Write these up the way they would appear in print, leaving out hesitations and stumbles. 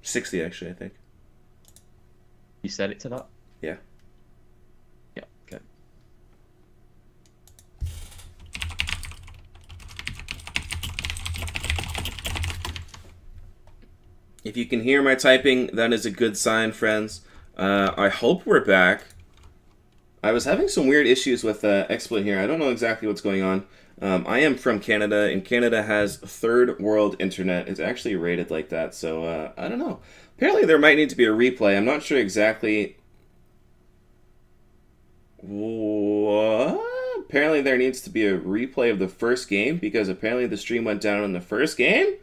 60 actually, I think. You set it to that? Yeah. Yeah, okay. If you can hear my typing, that is a good sign, friends. I hope we're back. I was having some weird issues with XSplit here. I don't know exactly what's going on. I am from Canada, and Canada has third world internet. It's actually rated like that, so I don't know. Apparently, there might need to be a replay. I'm not sure exactly what. Apparently, there needs to be a replay of the first game because apparently the stream went down in the first game.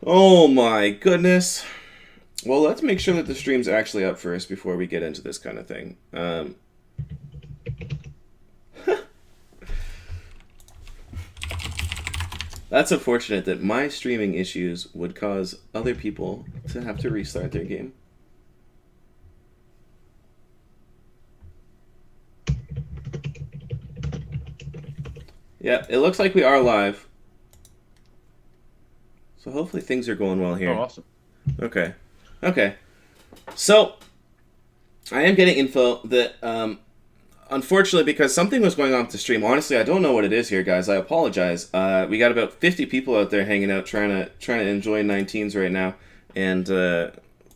Oh my goodness. Well, let's make sure that the stream's actually up first before we get into this kind of thing. That's unfortunate that my streaming issues would cause other people to have to restart their game. Yeah, it looks like we are live. So hopefully things are going well here. Oh, awesome. Okay. Okay. So, I am getting info that, unfortunately, because something was going on with the stream, honestly, I don't know what it is here, guys. I apologize. We got about 50 people out there hanging out trying to enjoy 19s right now, and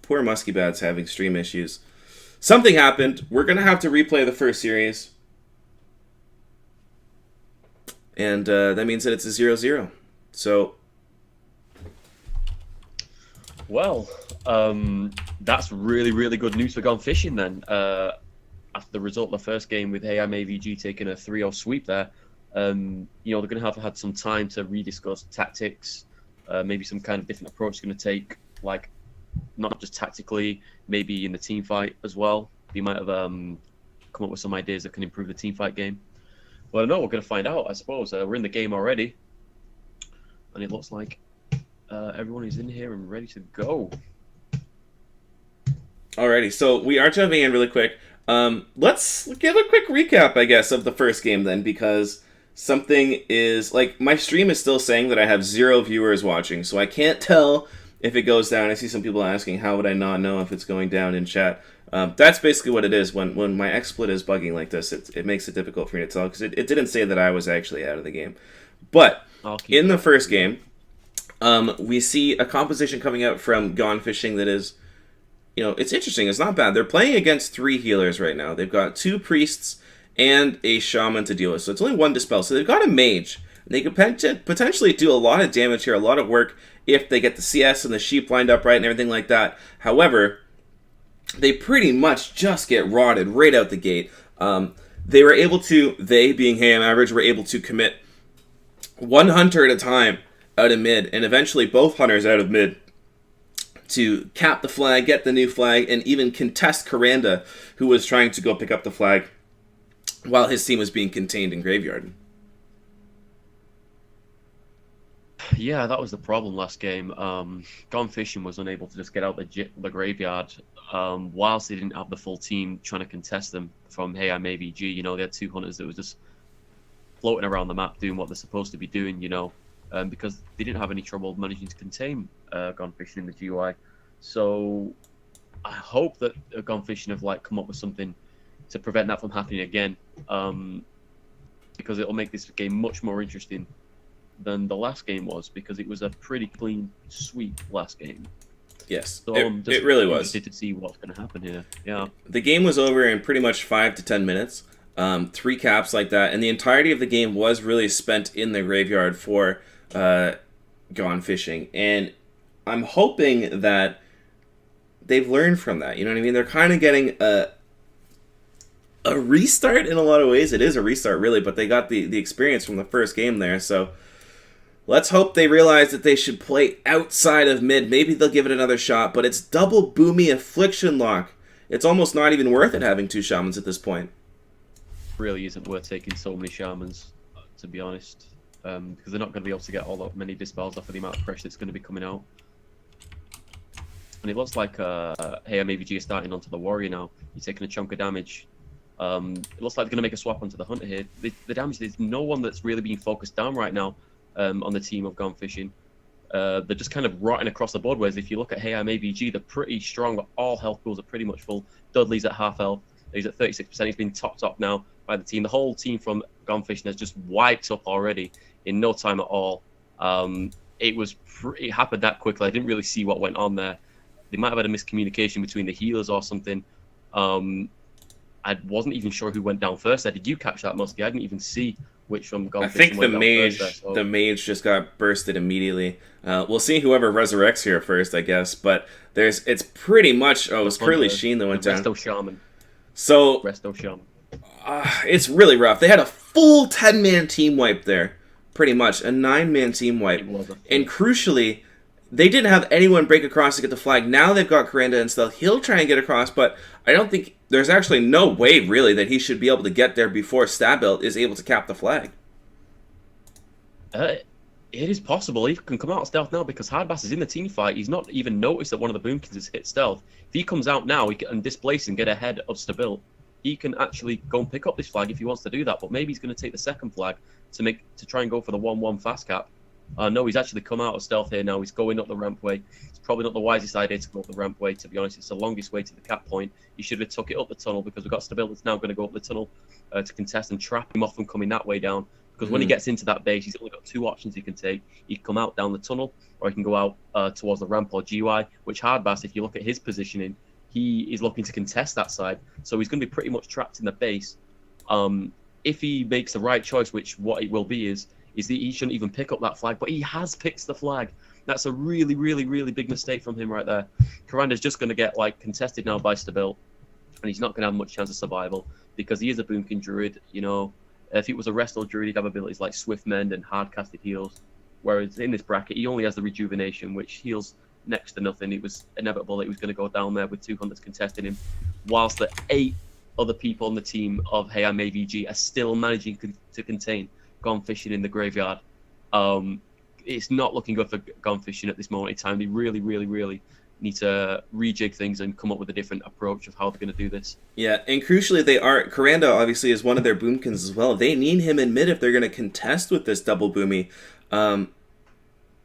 poor Muskie Bad's having stream issues. Something happened. We're going to have to replay the first series. And that means that it's a 0-0. So... Well, that's really, really good news for Gone Fishing then. After the result of the first game with AM AVG taking a 3-0 sweep there, they're going to have had some time to rediscuss tactics, maybe some kind of different approach they're going to take, like not just tactically, maybe in the team fight as well. You might have come up with some ideas that can improve the team fight game. Well, no, we're going to find out, I suppose. We're in the game already, and it looks like everyone is in here and ready to go. Alrighty, so we are jumping in really quick. Let's give a quick recap, I guess, of the first game then, because something is, like, my stream is still saying that I have 0 viewers watching, so I can't tell if it goes down. I see some people asking, how would I not know if it's going down in chat? That's basically what it is. When my XSplit is bugging like this, it makes it difficult for me to tell, because it didn't say that I was actually out of the game. But, in the first game, we see a composition coming out from Gone Fishing that is, it's interesting. It's not bad. They're playing against 3 healers right now. They've got 2 priests and a shaman to deal with. So it's only 1 dispel. So they've got a mage. They could potentially do a lot of damage here, a lot of work, if they get the CS and the sheep lined up right and everything like that. However, they pretty much just get rotted right out the gate. They were able to, they being Ham Average, were able to commit 1 hunter at a time out of mid, and eventually both hunters out of mid to cap the flag, get the new flag, and even contest Karanda, who was trying to go pick up the flag while his team was being contained in Graveyard. Yeah, that was the problem last game. Gone Fishing was unable to just get out the Graveyard whilst they didn't have the full team trying to contest them from Hey I'm AVG. They had 2 hunters that were just floating around the map doing what they're supposed to be doing, because they didn't have any trouble managing to contain Gone Fishing in the GUI. So I hope that Gone Fishing have come up with something to prevent that from happening again, because it'll make this game much more interesting than the last game was, because it was a pretty clean sweep last game. Yes, So it really was. Interested to see what's going to happen here. Yeah, the game was over in pretty much 5 to 10 minutes. 3 caps like that, and the entirety of the game was really spent in the Graveyard for Gone Fishing, and I'm hoping that they've learned from that. You know what I mean? They're kind of getting a restart in a lot of ways. It is a restart, really, but they got the experience from the first game there, so let's hope they realize that they should play outside of mid. Maybe they'll give it another shot, but it's double Boomy Affliction Lock. It's almost not even worth it having 2 shamans at this point. Really isn't worth taking so many shamans, to be honest, because they're not going to be able to get all that many dispels off of the amount of pressure that's going to be coming out. And it looks like Hey I'm AVG is starting onto the warrior now. He's taking a chunk of damage. It looks like they're going to make a swap onto the hunter here. The damage, there's no one that's really being focused down right now on the team of Gone Fishing. they're just kind of rotting across the board. Whereas if you look at Hayam AVG, they're pretty strong. All health pools are pretty much full. Dudley's at half health. He's at 36%. He's been topped up now by the team. The whole team from Gone Fishing has just wiped up already in no time at all. It happened that quickly. I didn't really see what went on there. They might have had a miscommunication between the healers or something. I wasn't even sure who went down first. Did you catch that, Muskie? I didn't even see which from Gone Fishing went down first there, so. The mage just got bursted immediately. We'll see whoever resurrects here first, I guess. But it's pretty much. Oh, it was Curly Sheen that went down. Resto Shaman. So Resto Shaman. It's really rough. They had a full 10-man team wipe there, pretty much a 9-man team wipe, and crucially, they didn't have anyone break across to get the flag. Now they've got Coranda and Stealth. He'll try and get across, but I don't think there's actually no way really that he should be able to get there before Stabelt is able to cap the flag. It is possible. He can come out of Stealth now because Hardbass is in the team fight. He's not even noticed that one of the Boomkins has hit Stealth. If he comes out now and displace and get ahead of Stabilt, he can actually go and pick up this flag if he wants to do that. But maybe he's going to take the second flag to try and go for the 1-1 fast cap. No, he's actually come out of Stealth here now. He's going up the rampway. It's probably not the wisest idea to go up the rampway, to be honest. It's the longest way to the cap point. He should have took it up the tunnel because we've got Stabilt that's now going to go up the tunnel to contest and trap him off from coming that way down. Because when he gets into that base, he's only got 2 options he can take. He can come out down the tunnel, or he can go out towards the ramp or GUI, which Hardbass, if you look at his positioning, he is looking to contest that side. So he's going to be pretty much trapped in the base. If he makes the right choice, which what it will be is that he shouldn't even pick up that flag, but he has picked the flag. That's a really, really, really big mistake from him right there. Coranda's just going to get contested now by Stabilt, and he's not going to have much chance of survival because he is a Boomkin Druid. You know, if he was a Resto Druid, he'd have abilities like Swift Mend and hard casted heals. Whereas in this bracket, he only has the Rejuvenation, which heals next to nothing. It was inevitable that he was going to go down there with 200s contesting him, whilst the 8 other people on the team of Hayam AVG are still managing to contain Gone Fishing in the graveyard. It's not looking good for Gone Fishing at this moment in time. They really, really, really need to rejig things and come up with a different approach of how they're going to do this. Yeah, and crucially, Coranda obviously is one of their Boomkins as well. They need him in mid if they're going to contest with this double Boomy.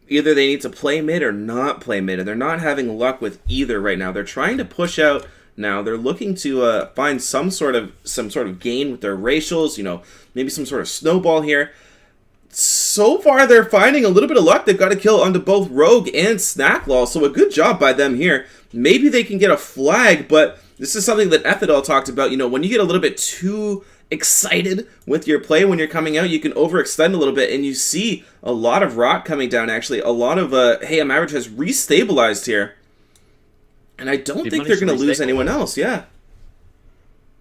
Either they need to play mid or not play mid, and they're not having luck with either right now. They're trying to push out now. They're looking to find some sort of gain with their racials, maybe some sort of snowball here. So far, they're finding a little bit of luck. They've got a kill onto both Rogue and Snacklaw, so a good job by them here. Maybe they can get a flag, but this is something that Ethidol talked about. When you get a little bit too excited with your play when you're coming out, you can overextend a little bit, and you see a lot of rot coming down, actually. A lot of Hayam Average has restabilized here. And I don't think they're going to lose anyone else, yeah.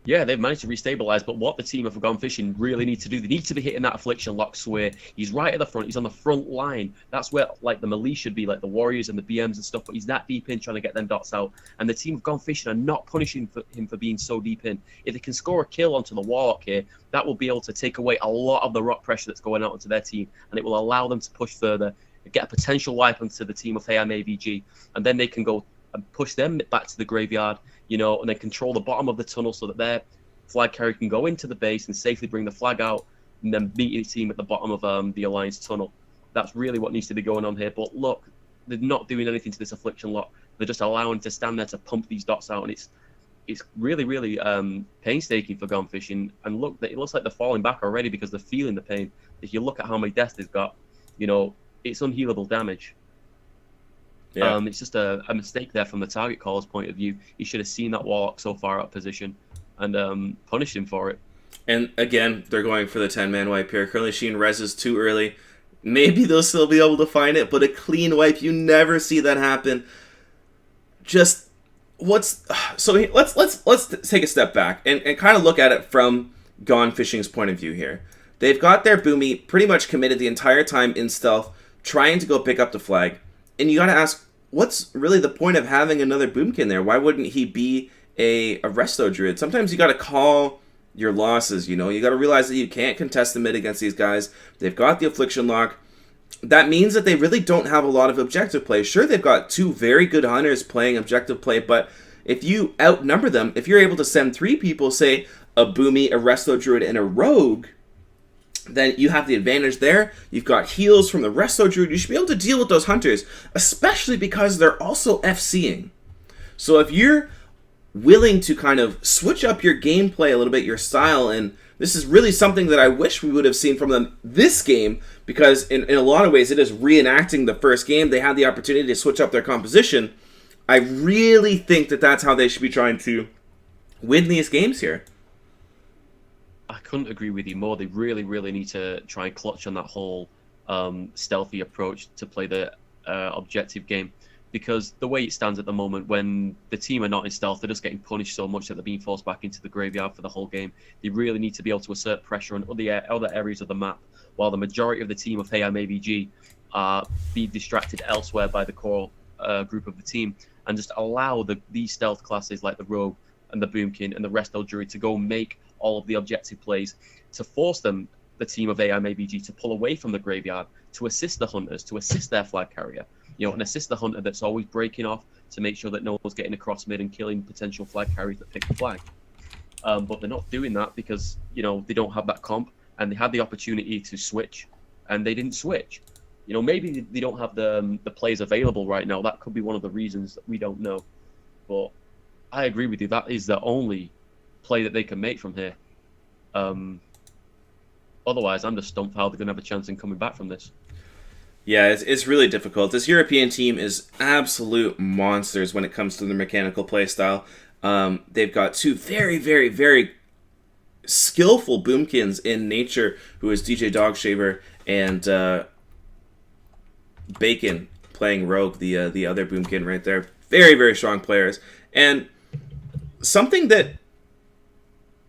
Yeah, they've managed to restabilize, but what the team of Gone Fishing really need to do, they need to be hitting that Affliction Lock Sway. He's right at the front, he's on the front line. That's where the melee should be, the Warriors and the BMs and stuff, but he's that deep in trying to get them dots out. And the team of Gone Fishing are not punishing him for being so deep in. If they can score a kill onto the Warlock here, that will be able to take away a lot of the rock pressure that's going out onto their team, and it will allow them to push further, get a potential wipe onto the team of Hayam AVG, and then they can go and push them back to the graveyard, and then control the bottom of the tunnel so that their flag carrier can go into the base and safely bring the flag out and then meet his team at the bottom of the Alliance tunnel. That's really what needs to be going on here. But look, they're not doing anything to this Affliction Lock. They're just allowing to stand there to pump these dots out, and it's really, really painstaking for Gone Fishing. And look, it looks like they're falling back already because they're feeling the pain. If you look at how many deaths they've got, it's unhealable damage. Yeah. It's just a mistake there from the target caller's point of view. He should have seen that Warlock so far out of position and punished him for it. And again, they're going for the 10-man wipe here. Curly Sheen reses too early. Maybe they'll still be able to find it, but a clean wipe, you never see that happen. Let's take a step back and kind of look at it from Gone Fishing's point of view here. They've got their Boomy pretty much committed the entire time in stealth, trying to go pick up the flag. And you got to ask, what's really the point of having another Boomkin there? Why wouldn't he be a Resto Druid? Sometimes you got to call your losses, you got to realize that you can't contest the mid against these guys. They've got the Affliction Lock. That means that they really don't have a lot of objective play. Sure, they've got 2 very good hunters playing objective play, but if you outnumber them, if you're able to send 3 people, say a Boomy, a Resto Druid, and a Rogue, then you have the advantage there. You've got heals from the Resto Druid. You should be able to deal with those hunters, especially because they're also FCing. So if you're willing to kind of switch up your gameplay a little bit, your style, and this is really something that I wish we would have seen from them this game, because in a lot of ways it is reenacting the first game. They had the opportunity to switch up their composition. I really think that that's how they should be trying to win these games here. I couldn't agree with you more. They really, really need to try and clutch on that whole stealthy approach to play the objective game. Because the way it stands at the moment, when the team are not in stealth, they're just getting punished so much that they're being forced back into the graveyard for the whole game. They really need to be able to assert pressure on other areas of the map, while the majority of the team of Hey I'm AVG are being distracted elsewhere by the core group of the team, and just allow these stealth classes like the Rogue and the Boomkin and the Resto Druid to go make all of the objective plays, to force them, the team of AM AVG, to pull away from the graveyard, to assist the hunters, to assist their flag carrier, and assist the hunter that's always breaking off to make sure that no one's getting across mid and killing potential flag carriers that pick the flag. But they're not doing that because, they don't have that comp, and they had the opportunity to switch, and they didn't switch. Maybe they don't have the plays available right now. That could be one of the reasons that we don't know. But I agree with you. That is the only play that they can make from here. Otherwise, I'm just stumped how they're going to have a chance in coming back from this. Yeah, it's really difficult. This European team is absolute monsters when it comes to their mechanical playstyle. They've got two very, very, very skillful boomkins in nature, who is DJ Dogshaver and Bacon playing Rogue, the other boomkin right there. Very, very strong players. And something that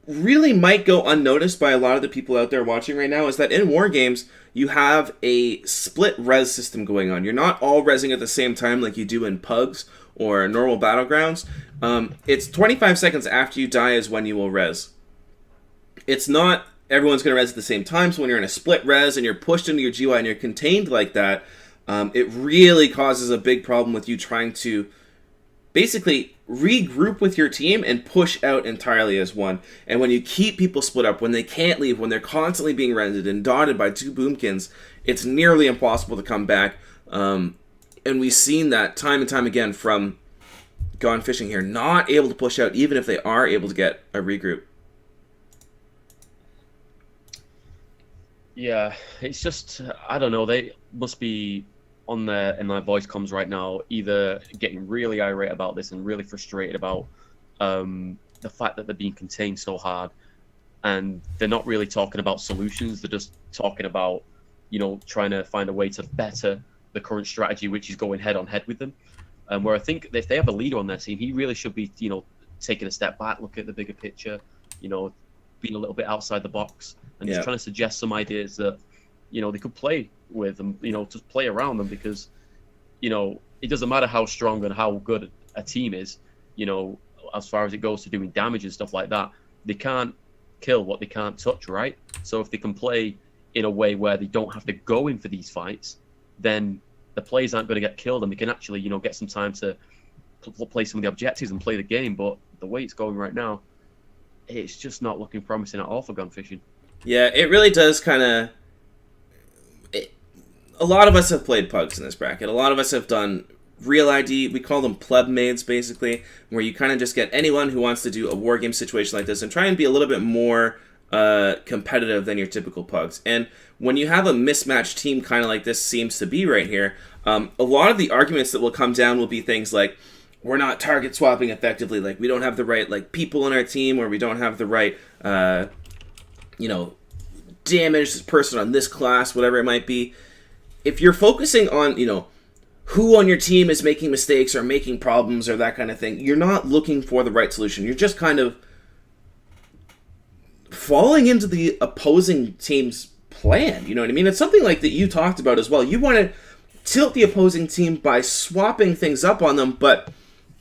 really might go unnoticed by a lot of the people out there watching right now is that in war games, you have a split res system going on. You're not all resing at the same time like you do in pugs or normal battlegrounds. It's 25 seconds after you die is when you will res. It's not everyone's going to res at the same time, so when you're in a split res and you're pushed into your GY and you're contained like that, it really causes a big problem with you trying to basically regroup with your team and push out entirely as one. And when you keep people split up, when they can't leave, when they're constantly being rented and dotted by two boomkins, it's nearly impossible to come back. And we've seen that time and time again from Gone Fishing here, not able to push out even if they are able to get a regroup. Yeah, it's just, I don't know, they must be on there, and my voice comes right now, either getting really irate about this and really frustrated about the fact that they're being contained so hard, and they're not really talking about solutions. They're just talking about, trying to find a way to better the current strategy, which is going head on head with them. Where I think if they have a leader on their team, he really should be, taking a step back, look at the bigger picture, being a little bit outside the box, and just trying to suggest some ideas that, they could play with them, just play around them, because, it doesn't matter how strong and how good a team is, as far as it goes to doing damage and stuff like that, they can't kill what they can't touch, right? So if they can play in a way where they don't have to go in for these fights, then the players aren't going to get killed, and they can actually, get some time to play some of the objectives and play the game. But the way it's going right now, it's just not looking promising at all for Gun Fishing. Yeah, it really does kind of... A lot of us have played pugs in this bracket. A lot of us have done real ID. We call them pleb maids, basically, where you kind of just get anyone who wants to do a war game situation like this and try and be a little bit more competitive than your typical pugs. And when you have a mismatched team kind of like this seems to be right here, a lot of the arguments that will come down will be things like, we're not target swapping effectively, like we don't have the right people in our team, or we don't have the right damage this person on this class, whatever it might be. If you're focusing on, who on your team is making mistakes or making problems or that kind of thing, you're not looking for the right solution. You're just kind of falling into the opposing team's plan. You know what I mean? It's something like that you talked about as well. You want to tilt the opposing team by swapping things up on them, but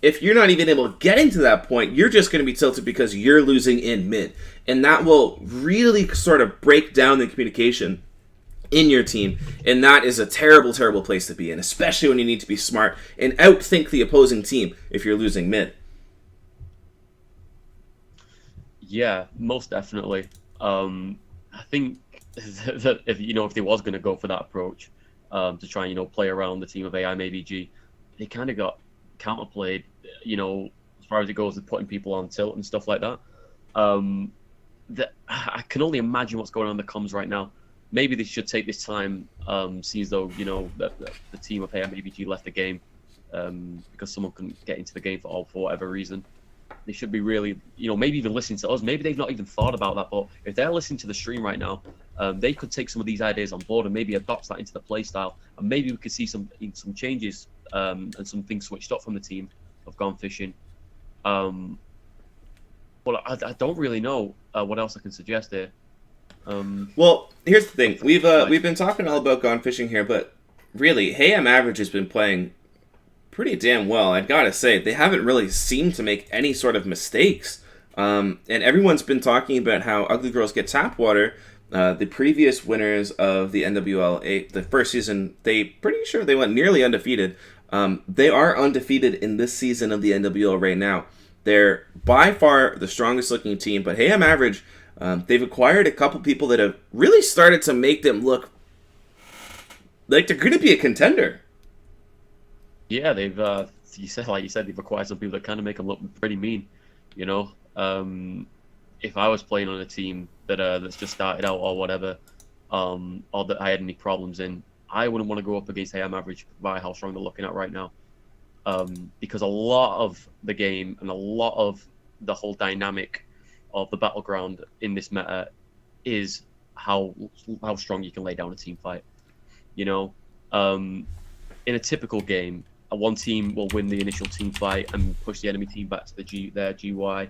if you're not even able to get into that point, you're just going to be tilted because you're losing in mid. And that will really sort of break down the communication in your team, and that is a terrible, terrible place to be in, especially when you need to be smart and outthink the opposing team if you're losing mid. Yeah, most definitely. I think that if they was going to go for that approach, to try and play around the team of AI maybe G, they kind of got counterplayed. As far as it goes with putting people on tilt and stuff like that. I can only imagine what's going on in the comms right now. Maybe they should take this time, see as though the team of AI maybe G left the game because someone couldn't get into the game for whatever reason. They should be really, maybe even listening to us. Maybe they've not even thought about that, but if they're listening to the stream right now, they could take some of these ideas on board and maybe adopt that into the play style, and maybe we could see some changes and some things switched up from the team of Gone Fishing. But I don't really know what else I can suggest here. Well, here's the thing: we've been talking all about Gone Fishing here, but really, Hey I'm Average has been playing pretty damn well. I've got to say, they haven't really seemed to make any sort of mistakes. And everyone's been talking about how Ugly Girls Get Tap Water, the previous winners of the NWL, the first season, pretty sure they went nearly undefeated. They are undefeated in this season of the NWL right now. They're by far the strongest looking team, but Hey I'm Average, they've acquired a couple people that have really started to make them look like they're going to be a contender. Yeah, they've like you said, they've acquired some people that kind of make them look pretty mean. If I was playing on a team that's just started out or whatever, or that I had any problems in, I wouldn't want to go up against Hey I'm Average by how strong they're looking at right now. Because a lot of the game and a lot of the whole dynamic of the battleground in this meta is how strong you can lay down a team fight. In a typical game, one team will win the initial team fight and push the enemy team back to their GY,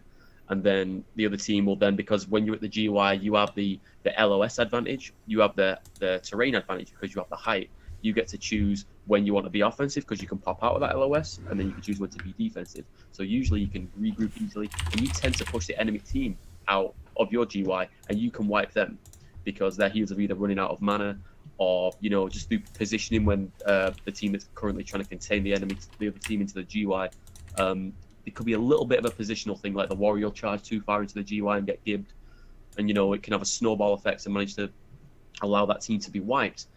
and then the other team will then, because when you're at the GY, you have the LOS advantage, you have the terrain advantage because you have the height. You get to choose when you want to be offensive because you can pop out of that LOS, and then you can choose when to be defensive. So usually you can regroup easily, and you tend to push the enemy team out of your GY, and you can wipe them because their heals are either running out of mana or just through positioning when the team that's currently trying to contain the other team into the GY. It could be a little bit of a positional thing, like the warrior charge too far into the GY and get gibbed, and it can have a snowball effect and manage to allow that team to be wiped.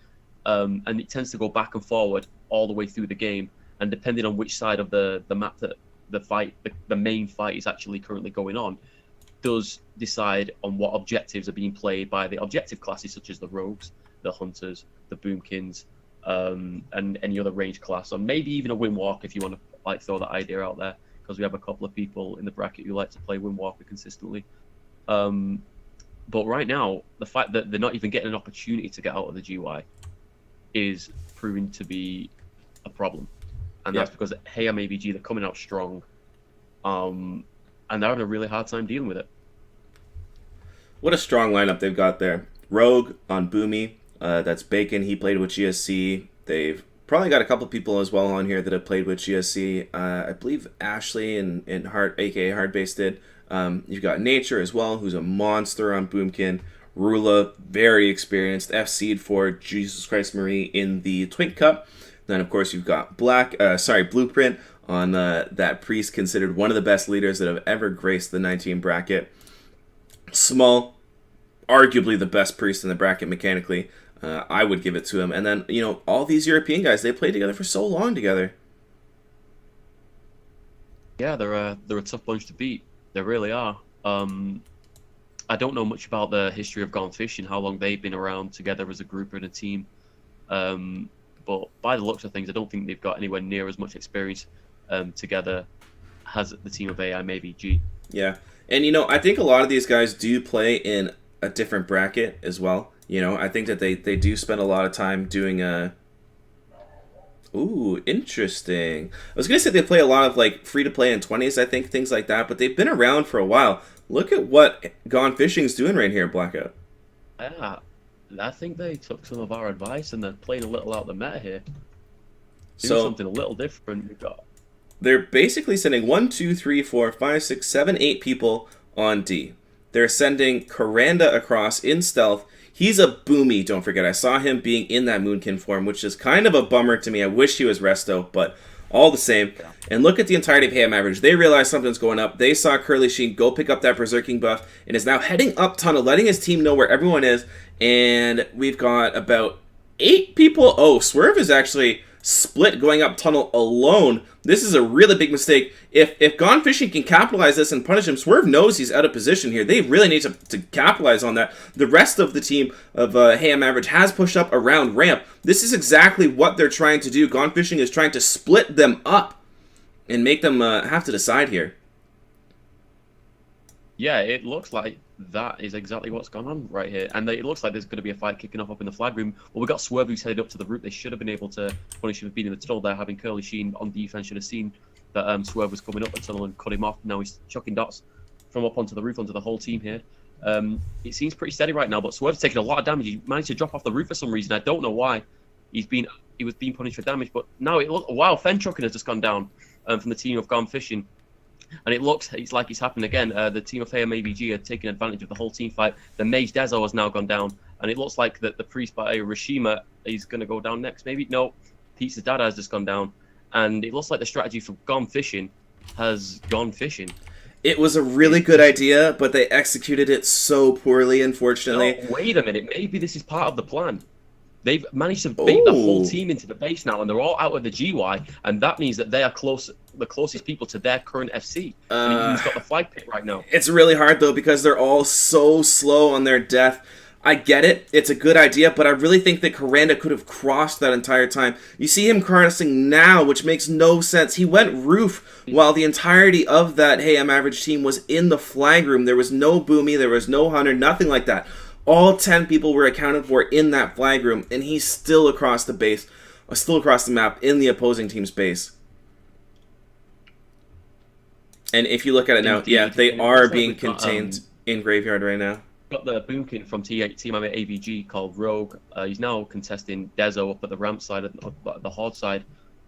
And it tends to go back and forward all the way through the game, and depending on which side of the map that the main fight is actually currently going on, does decide on what objectives are being played by the objective classes such as the rogues, the hunters, the boomkins, and any other range class, or maybe even a windwalk if you want to throw that idea out there, because we have a couple of people in the bracket who like to play windwalker consistently. But right now, the fact that they're not even getting an opportunity to get out of the GY is proving to be a problem, and that's because Hey I'm AVG, they're coming out strong, and they're having a really hard time dealing with it. What a strong lineup they've got there. Rogue on Boomy, that's Bacon. He played with GSC. They've probably got a couple people as well on here that have played with GSC. I believe Ashley and Hard, aka Hardbase, did. You've got Nature as well, who's a monster on Boomkin. Rula, very experienced. F-Seed for Jesus Christ Marie in the Twink Cup. Then, of course, you've got Blueprint on that Priest, considered one of the best leaders that have ever graced the 19 bracket. Small, arguably the best Priest in the bracket mechanically. I would give it to him. And then, all these European guys, they played together for so long together. Yeah, they're a tough bunch to beat. They really are. I don't know much about the history of Gone Fishing, how long they've been around together as a group and a team. But by the looks of things, I don't think they've got anywhere near as much experience together as the team of AI maybe G. Yeah. And, I think a lot of these guys do play in a different bracket as well. I think that they do spend a lot of time doing Ooh, interesting. I was going to say they play a lot of, free-to-play in 20s, I think, things like that, but they've been around for a while. Look at what Gone Fishing's doing right here, Blackout. Yeah, I think they took some of our advice and they're playing a little out the meta here. Doing something a little different. They're basically sending 1, 2, 3, 4, 5, 6, 7, 8 people on D. They're sending Karanda across in stealth. He's a Boomy, don't forget. I saw him being in that Moonkin form, which is kind of a bummer to me. I wish he was Resto, but all the same. Yeah. And look at the entirety of AM Average. They realize something's going up. They saw Curly Sheen go pick up that Berserking buff and is now heading up tunnel, letting his team know where everyone is. And we've got about 8 people. Oh, Swerve is actually split going up tunnel alone. This is a really big mistake. If Gone Fishing can capitalize this and punish him, Swerve knows he's out of position here. They really need to capitalize on that. The rest of the team of AM Average has pushed up around ramp. This is exactly what they're trying to do. Gone Fishing is trying to split them up and make them have to decide here. Yeah, it looks like that is exactly what's gone on right here. And it looks like there's going to be a fight kicking off up in the flag room. Well, we got Swerve who's headed up to the route. They should have been able to punish him for being in the tunnel there, having Curly Sheen on defense. Should have seen that Swerve was coming up the tunnel and cut him off. Now he's chucking dots from up onto the roof onto the whole team here. It seems pretty steady right now, but Swerve's taking a lot of damage. He managed to drop off the roof for some reason. I don't know why. He was being punished for damage, but now it looks wow. Fen Trucking has just gone down from the team of Gone Fishing. And it's like it's happened again. The team of AMAVG are taking advantage of the whole team fight. The Mage Dezo has now gone down. And it looks like that the Priest by Rashima is going to go down next. Maybe? No. Pizza Dada has just gone down. And it looks like the strategy for Gone Fishing has gone fishing. It was a really good idea, but they executed it so poorly, unfortunately. No, wait a minute. Maybe this is part of the plan. They've managed to bait the whole team into the base now, and they're all out of the GY, and that means that they are the closest people to their current FC. And he's got the flag pick right now. It's really hard, though, because they're all so slow on their death. I get it. It's a good idea, but I really think that Karanda could have crossed that entire time. You see him crossing now, which makes no sense. He went roof while the entirety of that AM Average team was in the flag room. There was no Boomy, there was no Hunter, nothing like that. All 10 people were accounted for in that flag room, and he's still across the base, still across the map in the opposing team's base. And if you look at it now, yeah, they are being contained in Graveyard right now. Got the Boomkin from Team AVG called Rogue. He's now contesting Dezo up at the ramp side, of the Horde side.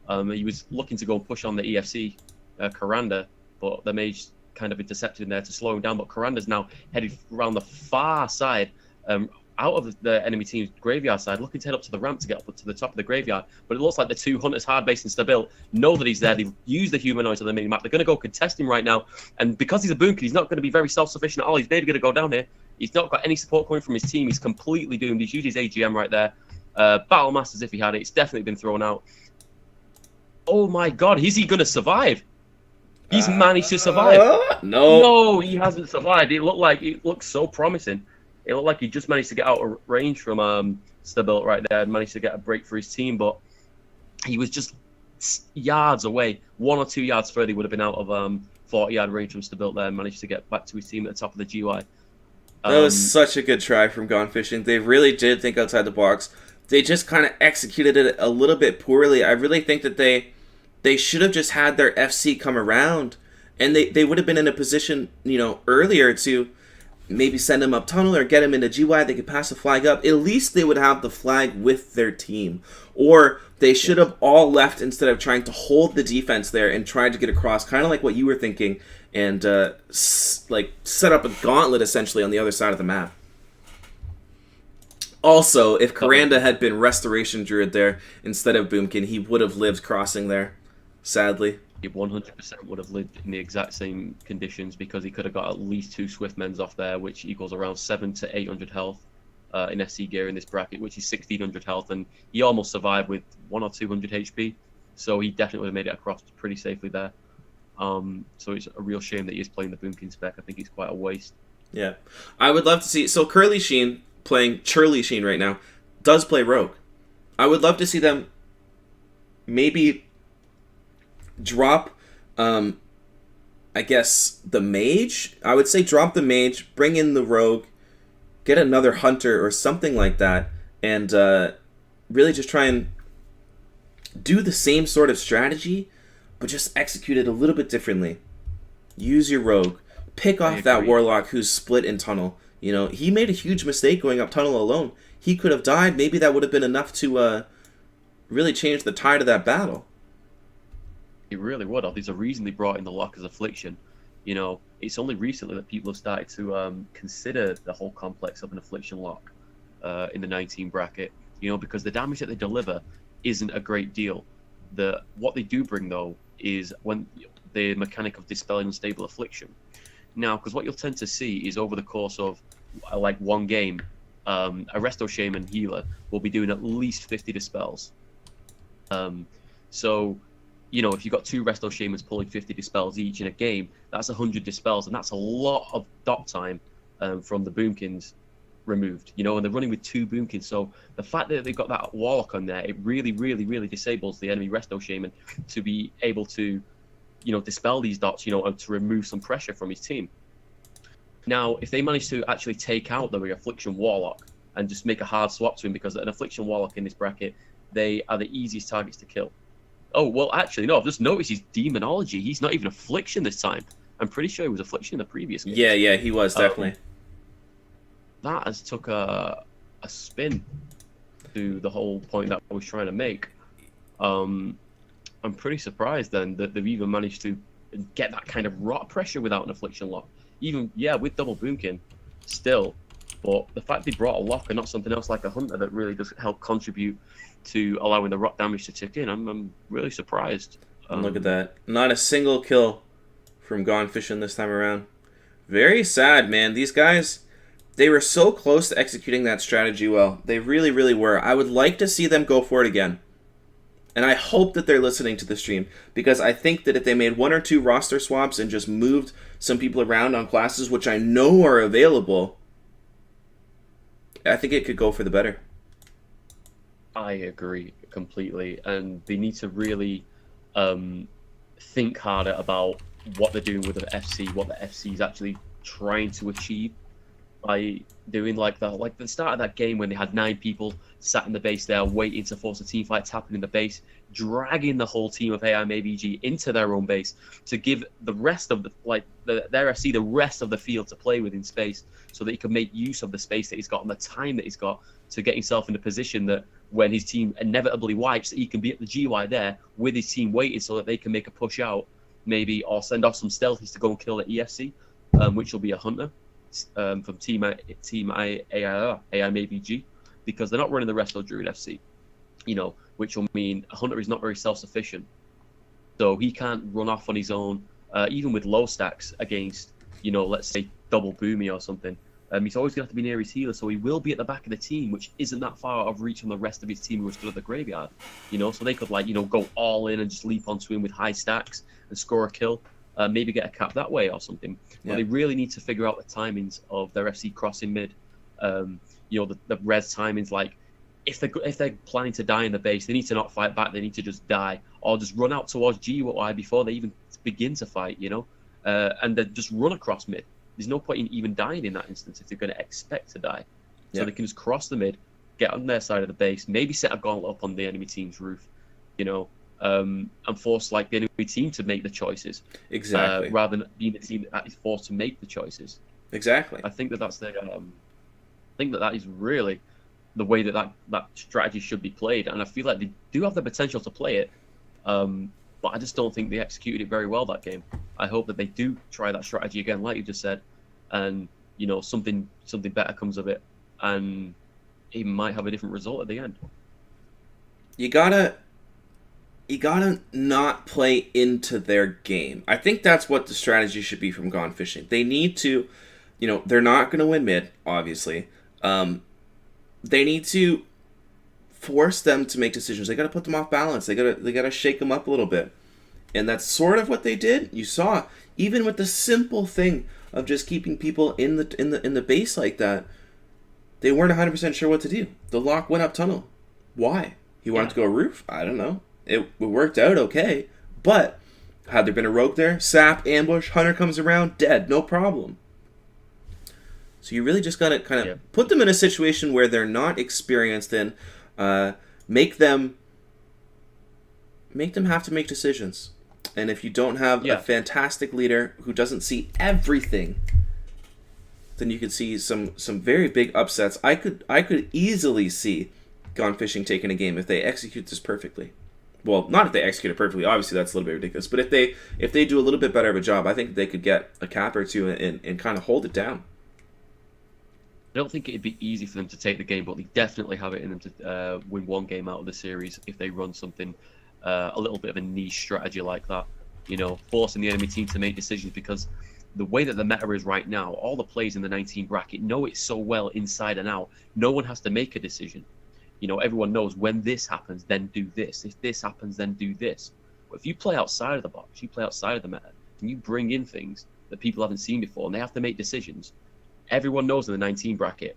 He was looking to go and push on the EFC, Karanda, but the Mage kind of intercepted in there to slow him down. But Karanda's now headed around the far side, out of the enemy team's graveyard side, looking to head up to the ramp to get up to the top of the graveyard. But it looks like the two Hunters, Hardbase and Stabil, know that he's there. They've used the humanoids on the mini-map. They're going to go contest him right now. And because he's a Boomkin, he's not going to be very self-sufficient at all. He's maybe going to go down here. He's not got any support coming from his team. He's completely doomed. He's used his AGM right there. Battle Master as if he had it. It's definitely been thrown out. Oh my god, is he going to survive? He's managed to survive. No, he hasn't survived. It looked so promising. It looked like he just managed to get out of range from Stabil right there and managed to get a break for his team, but he was just yards away. 1 or 2 yards further, he would have been out of 40-yard range from Stabil there and managed to get back to his team at the top of the GY. That was such a good try from Gone Fishing. They really did think outside the box. They just kind of executed it a little bit poorly. I really think that they should have just had their FC come around, and they would have been in a position, earlier to maybe send him up tunnel or get him into GY. They could pass the flag up. At least they would have the flag with their team. Or they should have all left instead of trying to hold the defense there and try to get across, kind of like what you were thinking, and set up a gauntlet essentially on the other side of the map. Also, if Karanda had been Restoration Druid there instead of Boomkin, he would have lived crossing there, sadly. He 100% would have lived in the exact same conditions because he could have got at least 2 Swiftmens off there, which equals around 700 to 800 health in SC gear in this bracket, which is 1600 health, and he almost survived with 100 or 200 HP, so he definitely would have made it across pretty safely there. So it's a real shame that he is playing the Boomkin spec. I think it's quite a waste. Yeah. I would love to see... So Curly Sheen, playing Churly Sheen right now, does play Rogue. I would love to see them maybe drop, I guess, the Mage. I would say drop the Mage, bring in the Rogue, get another Hunter or something like that, and really just try and do the same sort of strategy, but just execute it a little bit differently. Use your Rogue. Pick off that Warlock who's split in tunnel. He made a huge mistake going up tunnel alone. He could have died. Maybe that would have been enough to really change the tide of that battle. It really would have. There's a reason they brought in the Lock as Affliction. It's only recently that people have started to consider the whole complex of an Affliction Lock in the 19 bracket, because the damage that they deliver isn't a great deal. What they do bring though is when the mechanic of dispelling unstable affliction. Now, because what you'll tend to see is over the course of like one game, a Resto Shaman healer will be doing at least 50 dispels. So, if you've got two Resto Shamans pulling 50 dispels each in a game, that's 100 dispels, and that's a lot of dot time from the Boomkins removed, and they're running with two Boomkins. So the fact that they've got that Warlock on there, it really, really, really disables the enemy Resto Shaman to be able to, dispel these dots, and to remove some pressure from his team. Now, if they manage to actually take out the Affliction Warlock and just make a hard swap to him, because an Affliction Warlock in this bracket, they are the easiest targets to kill. Oh, well, actually, no, I've just noticed his Demonology. He's not even Affliction this time. I'm pretty sure he was Affliction in the previous game. Yeah, he was, definitely. That has took a spin to the whole point that I was trying to make. I'm pretty surprised then that they've even managed to get that kind of rot pressure without an Affliction lock. Even, with double Boomkin, still. But the fact they brought a lock and not something else like a Hunter that really does help contribute to allowing the rot damage to tick in, I'm really surprised. Look at that. Not a single kill from Gone Fishing this time around. Very sad, man. These guys, they were so close to executing that strategy well. They really, really were. I would like to see them go for it again. And I hope that they're listening to the stream, because I think that if they made one or two roster swaps and just moved some people around on classes, which I know are available, I think it could go for the better. I agree completely. And they need to really think harder about what they're doing with the FC, what the FC is actually trying to achieve by doing like the start of that game when they had 9 people sat in the base there waiting to force a team fight, tapping in the base, dragging the whole team of AIMAVG into their own base to give the rest of their FC the rest of the field to play with in space, so that he can make use of the space that he's got and the time that he's got to get himself in a position that when his team inevitably wipes, that he can be at the GY there with his team waiting so that they can make a push out, maybe, or send off some stealthies to go and kill the EFC, which will be a Hunter from Team AIMAVG, because they're not running the Resto Druid FC, which will mean a Hunter is not very self-sufficient. So he can't run off on his own, even with low stacks against, let's say double Boomy or something. He's always going to have to be near his healer, so he will be at the back of the team, which isn't that far out of reach from the rest of his team who are still at the graveyard. So they could, go all in and just leap onto him with high stacks and score a kill, maybe get a cap that way or something. But they really need to figure out the timings of their FC crossing mid. The res timings, like if they're planning to die in the base, they need to not fight back. They need to just die or just run out towards GY before they even begin to fight. And then just run across mid. There's no point in even dying in that instance if they're going to expect to die. So they can just cross the mid, get on their side of the base, maybe set a gauntlet up on the enemy team's roof, and force the enemy team to make the choices. Exactly. Rather than being the team that is forced to make the choices. Exactly. I think that's the. I think that is really the way that strategy should be played, and I feel like they do have the potential to play it. But I just don't think they executed it very well that game. I hope that they do try that strategy again, like you just said, and something better comes of it, and it might have a different result at the end. You gotta not play into their game. I think that's what the strategy should be from Gone Fishing. They need to, they're not gonna win mid, obviously. They need to force them to make decisions. They got to put them off balance. They got to shake them up a little bit, and that's sort of what they did. You saw, even with the simple thing of just keeping people in the base like that, they weren't 100% sure what to do. The lock went up tunnel. Why? He wanted to go roof? I don't know. It worked out okay, but had there been a rogue there, sap, ambush, Hunter comes around, dead, no problem. So you really just got to kind of put them in a situation where they're not experienced in. Make them have to make decisions, and if you don't have a fantastic leader who doesn't see everything, then you could see some very big upsets. I could easily see Gone Fishing taking a game if they execute this perfectly. Well, not if they execute it perfectly. Obviously, that's a little bit ridiculous. But if they do a little bit better of a job, I think they could get a cap or two and kind of hold it down. I don't think it'd be easy for them to take the game, but they definitely have it in them to win one game out of the series if they run something a little bit of a niche strategy like that. Forcing the enemy team to make decisions, because the way that the meta is right now, all the players in the 19 bracket know it so well inside and out. No one has to make a decision. Everyone knows when this happens, then do this. If this happens, then do this. But if you play outside of the box, you play outside of the meta, and you bring in things that people haven't seen before, and they have to make decisions. Everyone knows in the 19 bracket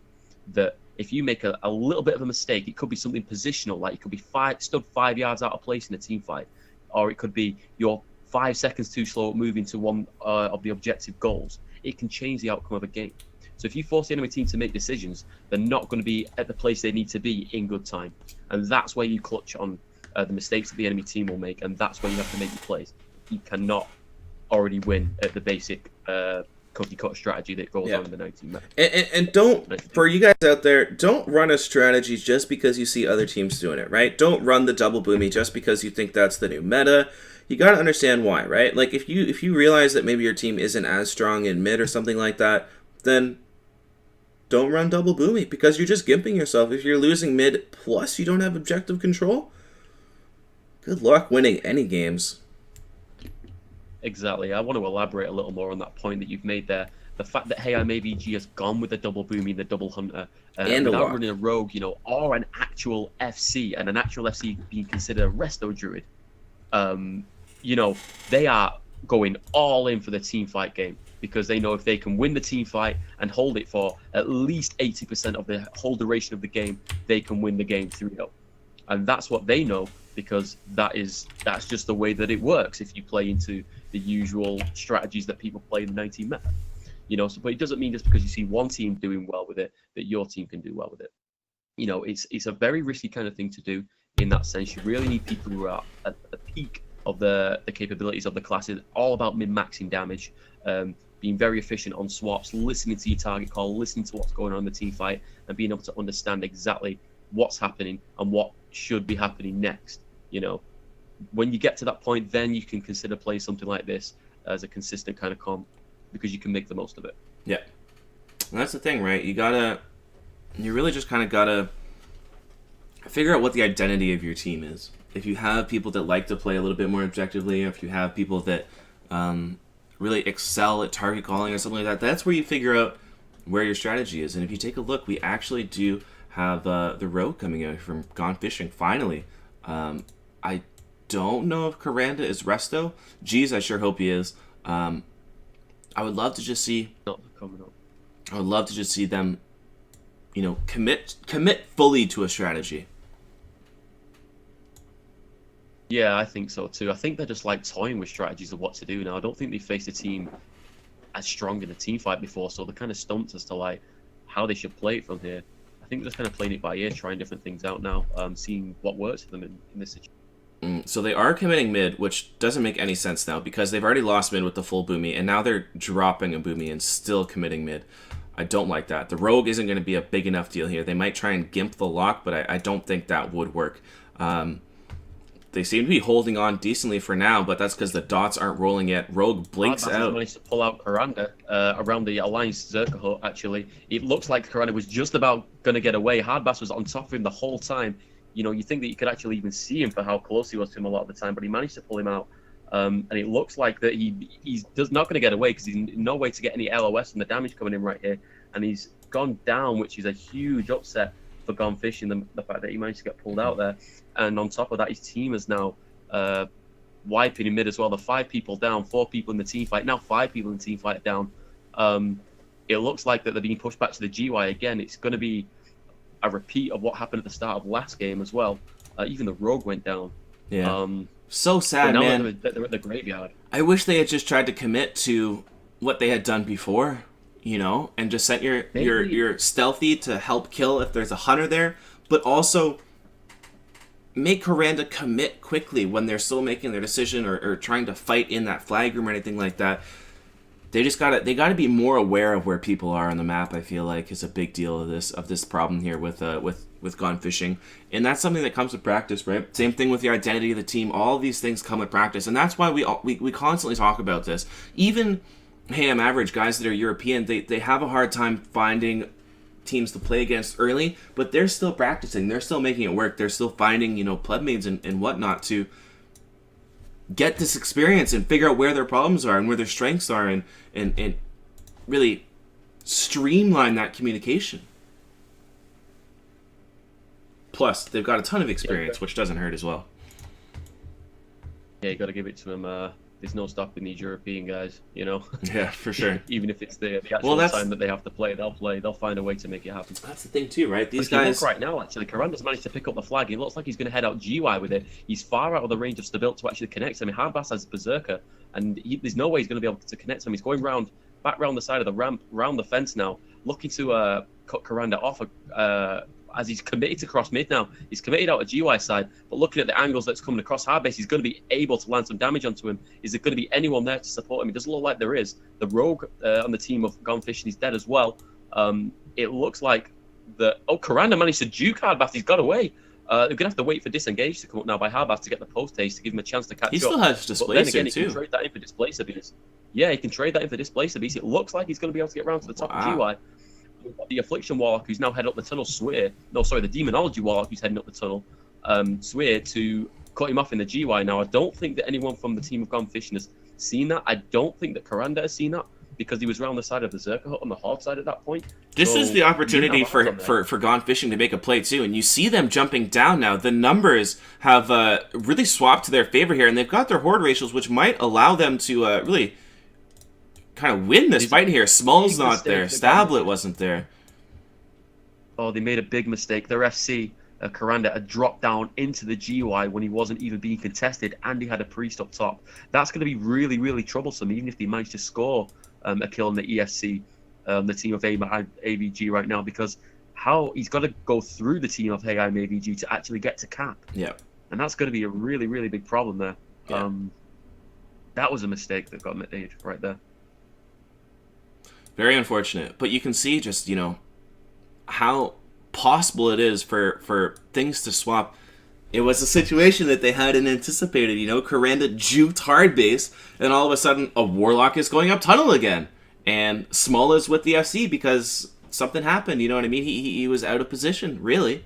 that if you make a little bit of a mistake, it could be something positional, like it could be stood 5 yards out of place in a team fight, or it could be you're 5 seconds too slow at moving to one of the objective goals. It can change the outcome of a game. So if you force the enemy team to make decisions, they're not going to be at the place they need to be in good time. And that's where you clutch on the mistakes that the enemy team will make, and that's where you have to make your plays. You cannot already win at the basic cookie cutter strategy that goes on in the 19 meta. And don't, for you guys out there, don't run a strategy just because you see other teams doing it, right? Don't run the double boomy just because you think that's the new meta. You got to understand why, right? Like if you realize that maybe your team isn't as strong in mid or something like that, then don't run double boomy, because you're just gimping yourself. If you're losing mid plus you don't have objective control, good luck winning any games. Exactly. I want to elaborate a little more on that point that you've made there. The fact that HeyI'mAVG has gone with the double boomy, the double hunter, and without running a rogue, or an actual FC, and an actual FC being considered a resto druid. They are going all in for the team fight game, because they know if they can win the team fight and hold it for at least 80% of the whole duration of the game, they can win the game 3-0. And that's what they know, because that's just the way that it works if you play into the usual strategies that people play in the 19 meta. But it doesn't mean just because you see one team doing well with it that your team can do well with it. It's a very risky kind of thing to do in that sense. You really need people who are at the peak of the capabilities of the classes, all about min-maxing damage, being very efficient on swaps, listening to your target call, listening to what's going on in the team fight, and being able to understand exactly what's happening and what should be happening next. When you get to that point, then you can consider playing something like this as a consistent kind of comp, because you can make the most of it. Yeah. And that's the thing, right? You really just kind of gotta figure out what the identity of your team is. If you have people that like to play a little bit more objectively, if you have people that really excel at target calling or something like that, that's where you figure out where your strategy is. And if you take a look, we actually do have the rogue coming out from Gone Fishing, finally. I don't know if Karanda is resto. Geez, I sure hope he is. I would love to just see... Not coming up. I would love to just see them, commit fully to a strategy. Yeah, I think so too. I think they're just like toying with strategies of what to do now. I don't think they faced a team as strong in a team fight before, so they're kind of stumped as to how they should play it from here. I think they're just kind of playing it by ear, trying different things out now, seeing what works for them in this situation. So they are committing mid, which doesn't make any sense now, because they've already lost mid with the full boomy, and now they're dropping a boomy and still committing mid. I don't like that. The rogue isn't going to be a big enough deal here. They might try and gimp the lock, but I don't think that would work. They seem to be holding on decently for now, but that's because the dots aren't rolling yet. Rogue blinks out. Managed to pull out Karanda around the Alliance Zerka hut, actually. It looks like Karanda was just about going to get away. Hardbass was on top of him the whole time. You think that you could actually even see him for how close he was to him a lot of the time, but he managed to pull him out. And it looks like that he's not going to get away, because he's in no way to get any LOS from the damage coming in right here. And he's gone down, which is a huge upset for Gone Fishing, the fact that he managed to get pulled out there. And on top of that, his team is now wiping in mid as well. The 5 people down, 4 people in the team fight. Now 5 people in the team fight down. It looks like that they're being pushed back to the GY again. It's going to be a repeat of what happened at the start of last game as well. Even the rogue went down. Yeah. So sad, man. They're at the graveyard. I wish they had just tried to commit to what they had done before, and just sent your stealthy to help kill if there's a hunter there, but also make Karanda commit quickly when they're still making their decision or trying to fight in that flag room or anything like that. They gotta be more aware of where people are on the map. I feel like is a big deal of this problem here with Gone Fishing, and that's something that comes with practice, right? Same thing with the identity of the team. All of these things come with practice, and that's why we constantly talk about this. Even HeyI'mAVG guys that are European, they have a hard time finding teams to play against early, but they're still practicing. They're still making it work. They're still finding pleb mates and whatnot to get this experience and figure out where their problems are and where their strengths are, and really streamline that communication. Plus, they've got a ton of experience, which doesn't hurt as well. Yeah, you got to give it to them. There's no stopping these European guys, you know. Yeah, for sure. Even if it's the actual time that they have to play. They'll find a way to make it happen. That's the thing too, right? These guys. guys Look right now, actually, Karanda's managed to pick up the flag. He looks like he's going to head out GY with it. He's far out of the range of Stabilt to actually connect. I mean, Hardbass has Berserker, and there's no way he's going to be able to connect him. He's going back round the side of the ramp, round the fence now, looking to cut Karanda off. As he's committed to cross mid now. He's committed out a GY side, but looking at the angles that's coming across Hardbase, he's going to be able to land some damage onto him. Is there going to be anyone there to support him? It doesn't look like there is. The rogue on the team of Gone Fishing is dead as well. It looks like Karanda managed to juke Hardbass. He's got away. They're going to have to wait for Disengage to come up now by Hardbass to get the post haste to give him a chance to catch up. He still has Displacer, but then again, he too. can trade that in for Displacer Beast. Yeah, he can trade that in for Displacer Beast. It looks like he's going to be able to get around to the top of GY. The Affliction Warlock, who's now heading up the tunnel, the Demonology Warlock, who's heading up the tunnel, Swear, to cut him off in the GY. Now, I don't think that anyone from the team of Gone Fishing has seen that. I don't think that Karanda has seen that, because he was around the side of the Berserker Hut on the Horde side at that point. This is the opportunity for Gone Fishing to make a play, too, and you see them jumping down now. The numbers have really swapped to their favor here, and they've got their Horde ratios, which might allow them to really kind of win this fight here. Small's not there. Stablet wasn't there. Oh, they made a big mistake. Their FC, Karanda, had dropped down into the GY when he wasn't even being contested, and he had a priest up top. That's going to be really, really troublesome, even if they manage to score a kill in the ESC, the team of AVG right now, because he's got to go through the team of AIM AVG to actually get to cap. Yeah. And that's going to be a really, really big problem there. Yeah. That was a mistake that got made right there. Very unfortunate. But you can see just, how possible it is for things to swap. It was a situation that they hadn't anticipated. Karanda juked hard base, and all of a sudden a Warlock is going up tunnel again. And Small is with the FC because something happened, you know what I mean? He was out of position, really.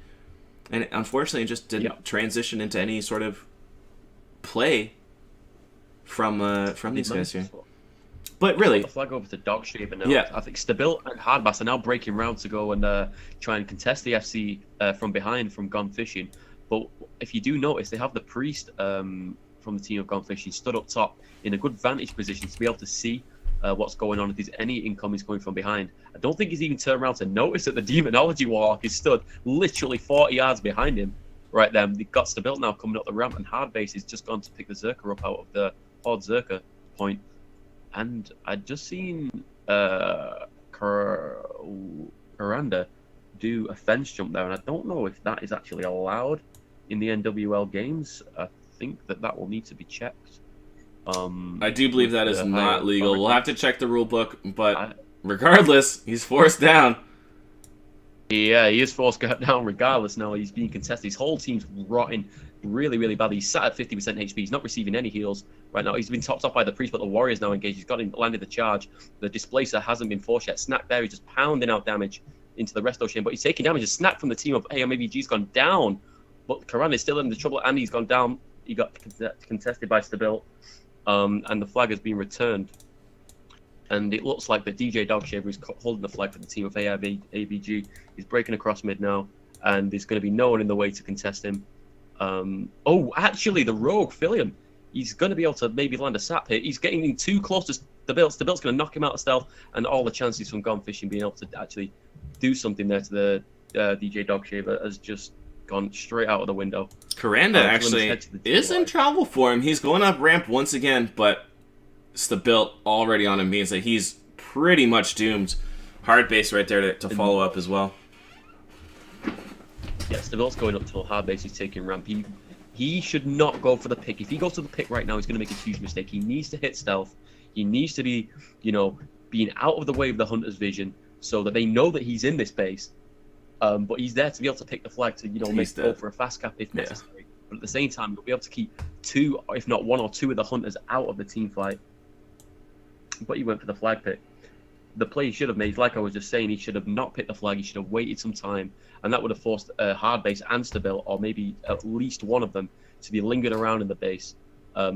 And unfortunately it just didn't transition into any sort of play from these guys here. But really, the flag over to Dogshaver now. Yeah. I think Stabilt and Hardbass are now breaking round to go and try and contest the FC from behind from Gone Fishing. But if you do notice, they have the priest from the team of Gone Fishing stood up top in a good vantage position to be able to see what's going on if there's any incomings coming from behind. I don't think he's even turned around to notice that the Demonology Warlock is stood literally 40 yards behind him. Right there, they've got Stabilt now coming up the ramp, and Hardbase has just gone to pick the Zerker up out of the Horde Zerker point. And I'd just seen Karanda do a fence jump there, and I don't know if that is actually allowed in the NWL games. I think that will need to be checked. I do believe that is not legal. We'll have to check the rule book, but regardless, he's forced down. Yeah, he is forced down regardless now. He's being contested. His whole team's rotting really, really bad. He's sat at 50% HP. He's not receiving any heals right now. He's been topped off by the priest, but the warrior's now engaged. He's got him, landed the charge. The displacer hasn't been forced yet. Snack there, he's just pounding out damage into the resto chain, but he's taking damage. A Snack from the team of AMAVG's gone down, but Karan is still in the trouble, and he's gone down. He got contested by Stabilt, and the flag has been returned. And it looks like the DJ Dogshaver is holding the flag for the team of AVG. He's breaking across mid now, and there's going to be no one in the way to contest him. Actually, the rogue Philium, he's going to be able to maybe land a sap here. He's getting in too close to Stabilt. Stabilt's going to knock him out of stealth, and all the chances from Gone Fishing being able to actually do something there to the DJ Dogshaver has just gone straight out of the window. Karanda actually is in trouble for him. He's going up ramp once again, but Stabilt already on him means that he's pretty much doomed. Hard base right there to follow up as well. Yeah, Stabilt's going up till hard base. He's taking ramp. He should not go for the pick. If he goes to the pick right now, he's going to make a huge mistake. He needs to hit stealth. He needs to be, being out of the way of the hunter's vision so that they know that he's in this base. But he's there to be able to pick the flag to, go for a fast cap if necessary. But at the same time, he'll be able to keep two, if not one or two of the hunters out of the team fight. But he went for the flag pick. The play he should have made, like I was just saying, he should have not picked the flag. He should have waited some time, and that would have forced Hard Base and Stabilt, or maybe at least one of them, to be lingered around in the base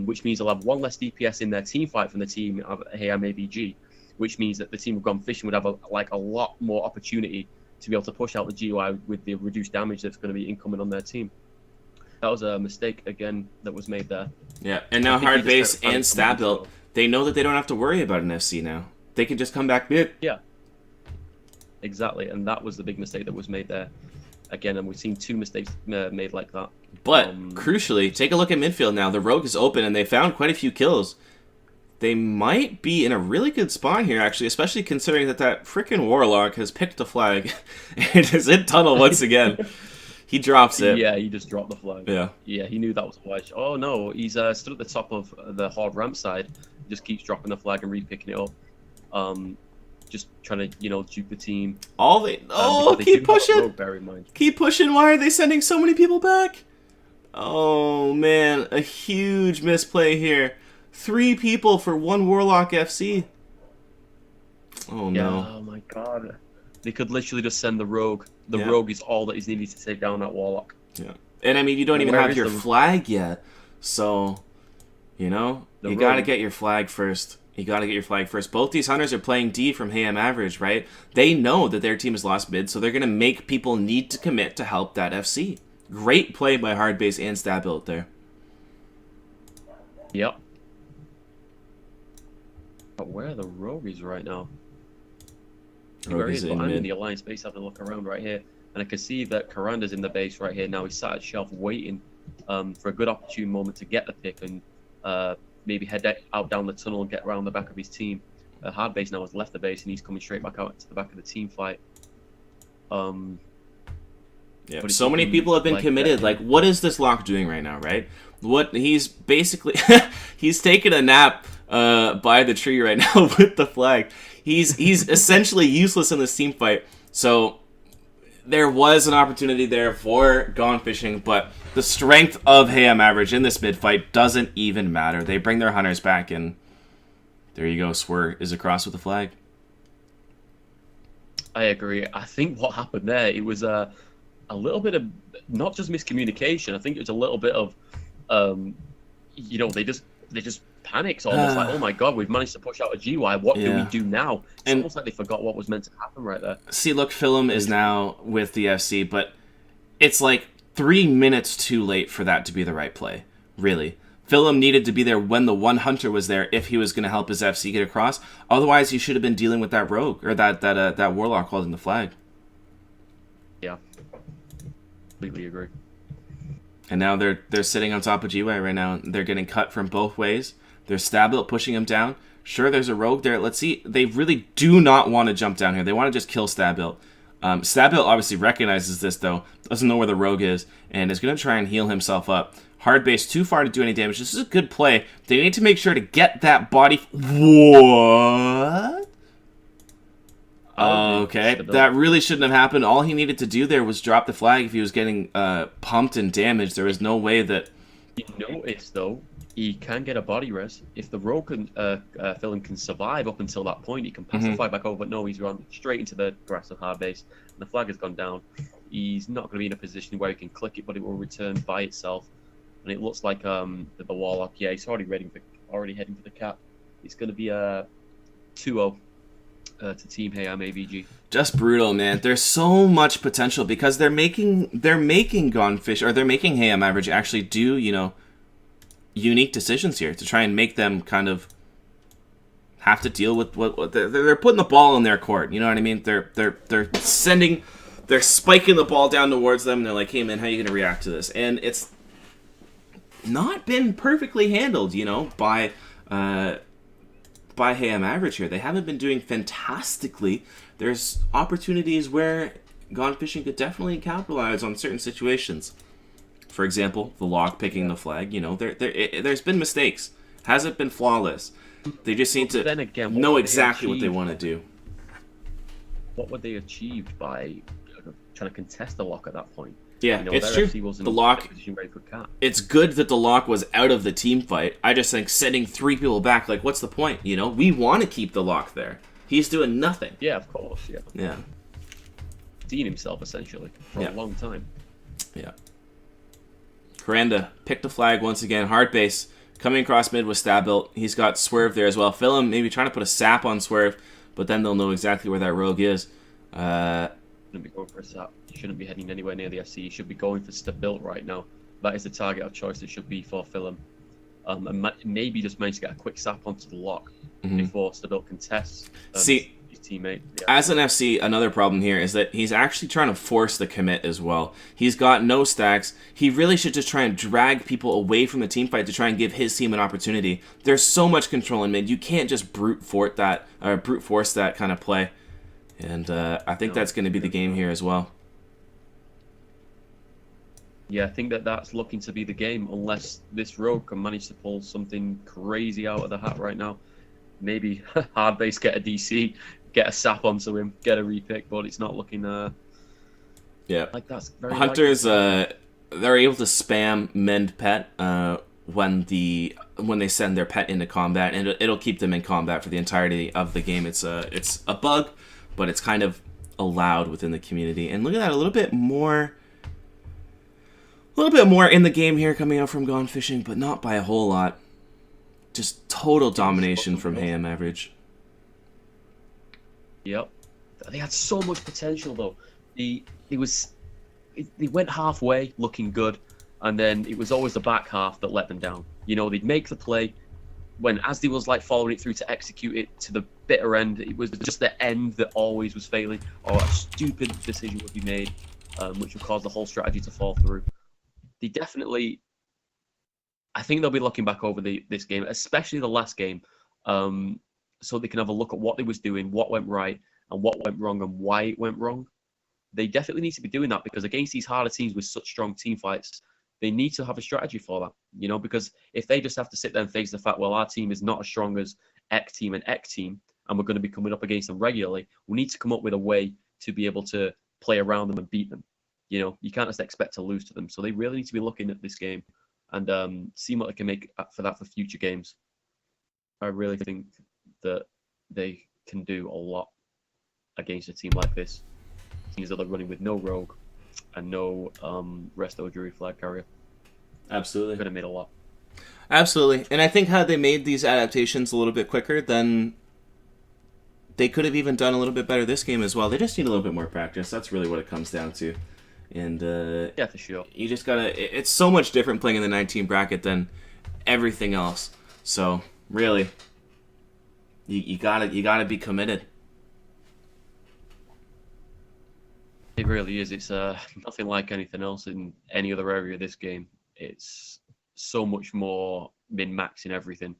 which means they'll have one less DPS in their team fight from the team of HeyImAVG, which means that the team of Gone Fishing would have a lot more opportunity to be able to push out the GUI with the reduced damage that's going to be incoming on their team. That was a mistake, again, that was made there. Yeah, and now Hardbase and Stabbuilt, they know that they don't have to worry about an FC now. They can just come back mid. Yeah, exactly, and that was the big mistake that was made there. Again, and we've seen 2 mistakes made like that. But, crucially, take a look at midfield now. The Rogue is open, and they found quite a few kills. They might be in a really good spot here, actually, especially considering that frickin' Warlock has picked the flag and is in tunnel once again. He drops it. Yeah, he just dropped the flag. Yeah. Yeah, he knew that was a wedge. Oh, no, he's stood at the top of the hard ramp side. He just keeps dropping the flag and re-picking it up. Just trying to, dupe the team. Keep pushing! Keep pushing, why are they sending so many people back? Oh, man, a huge misplay here. 3 people for 1 Warlock FC. Oh, no. Oh, my God. They could literally just send the Rogue. The Rogue is all that is needed to take down that Warlock. Yeah. And, I mean, you don't even have your flag yet. So, you gotta get your flag first. You gotta get your flag first. Both these hunters are playing D from HeyImAverage, right? They know that their team has lost mid, so they're gonna make people need to commit to help that FC. Great play by Hardbase and Stabbuilt there. Yep. But where are the Rogues right now? I'm in the Alliance base having a look around right here, and I can see that Karanda's in the base right here now. He's sat at shelf waiting for a good opportune moment to get the pick and maybe head out down the tunnel and get around the back of his team. Hardbase now has left the base and he's coming straight back out to the back of the team fight. Yeah, so many people have been committed. Like, what is this lock doing right now, right? What he's basically he's taking a nap by the tree right now with the flag. He's essentially useless in this team fight. So there was an opportunity there for Gone Fishing, but the strength of HeyImAverage in this mid fight doesn't even matter. They bring their hunters back, and there you go. Swir is across with the flag. I agree. I think what happened there, it was a little bit of not just miscommunication. I think it was a little bit of, they just panicked, almost like, oh my god, we've managed to push out a GY. What do we do now? It's almost like they forgot what was meant to happen right there. See, look, Philum is now with the FC, but it's like 3 minutes too late for that to be the right play. Really. Philum needed to be there when the one hunter was there if he was going to help his FC get across. Otherwise, he should have been dealing with that rogue, or that warlock holding the flag. Yeah. Completely agree. And now they're sitting on top of GY right now. They're getting cut from both ways. There's Stabbuilt pushing him down. Sure, there's a rogue there. Let's see. They really do not want to jump down here. They want to just kill Stabbuilt. Stabbuilt obviously recognizes this, though. Doesn't know where the rogue is. And is going to try and heal himself up. Hardbase too far to do any damage. This is a good play. They need to make sure to get that body... What? Okay, that really shouldn't have happened. All he needed to do there was drop the flag if he was getting pumped and damaged. There was no way that... You notice, though, he can get a body res. If the rogue Philum can survive up until that point, he can pass the flag back over. But no, he's run straight into the grass of Hardbase. And the flag has gone down. He's not going to be in a position where he can click it, but it will return by itself. And it looks like the Warlock, he's already heading for the cap. It's going to be a 2-0 to Team HeyImAVG. Just brutal, man. There's so much potential because they're making Gone Fish, or they're making HeyImAverage actually do, unique decisions here to try and make them kind of have to deal with what they're putting the ball in their court. You know what I mean? They're spiking the ball down towards them, and they're like, hey man, how are you gonna react to this? And it's not been perfectly handled, by HeyImAverage here. They haven't been doing fantastically. There's opportunities where Gone Fishing could definitely capitalize on certain situations. For example, the lock picking the flag. There's been mistakes. Hasn't been flawless. They just need to know exactly what they want to do. What would they achieved by trying to contest the lock at that point? Yeah, it's true. The lock. It's good that the lock was out of the team fight. I just think sending 3 people back, like, what's the point? We want to keep the lock there. He's doing nothing. Yeah, of course. Yeah. Yeah. Seen himself essentially for a long time. Yeah. Karanda picked the flag once again. Hardbase Coming across mid with Stab Built. He's got Swerve there as well. Philem maybe trying to put a sap on Swerve, but then they'll know exactly where that rogue is. Shouldn't be going for a sap. You shouldn't be heading anywhere near the SC. You should be going for Stab Built right now. That is the target of choice. It should be for Philem. And maybe just manage to get a quick sap onto the lock before Stab Built contests his teammate. Yeah. As an FC, another problem here is that he's actually trying to force the commit as well. He's got no stacks. He really should just try and drag people away from the team fight to try and give his team an opportunity. There's so much control in mid. You can't just brute force that kind of play. And I think that's going to be the game here as well. Yeah, I think that's looking to be the game, unless this rogue can manage to pull something crazy out of the hat right now. Maybe hard base, get a DC, get a sap onto him, get a repick, but it's not looking like that's very Hunters they're able to spam mend pet when they send their pet into combat, and it'll keep them in combat for the entirety of the game. It's a bug, but it's kind of allowed within the community. And look at that, a little bit more in the game here coming out from Gone Fishing, but not by a whole lot. Just total domination from AM Average. Yep. They had so much potential though. They went halfway looking good, and then it was always the back half that let them down. You know, they'd make the play when Asdi was like following it through to execute it to the bitter end. It was just the end that always was failing, or a stupid decision would be made, which would cause the whole strategy to fall through. They definitely, I think they'll be looking back over this game, especially the last game, so they can have a look at what they was doing, what went right, and what went wrong, and why it went wrong. They definitely need to be doing that, because against these harder teams with such strong team fights, they need to have a strategy for that. You know, because if they just have to sit there and face the fact, well, our team is not as strong as X team and X team, and we're going to be coming up against them regularly, we need to come up with a way to be able to play around them and beat them. You know, you can't just expect to lose to them. So they really need to be looking at this game and seeing what they can make for that for future games. I really think that they can do a lot against a team like this. Teams that are running with no rogue and no resto jury flag carrier. Absolutely. Could have made a lot. Absolutely. And I think had they made these adaptations a little bit quicker, then they could have even done a little bit better this game as well. They just need a little bit more practice. That's really what it comes down to. And yeah, for sure. You just gotta. It's so much different playing in the 19 bracket than everything else. So really, you gotta be committed. It really is. It's nothing like anything else in any other area of this game. It's so much more min-maxing everything.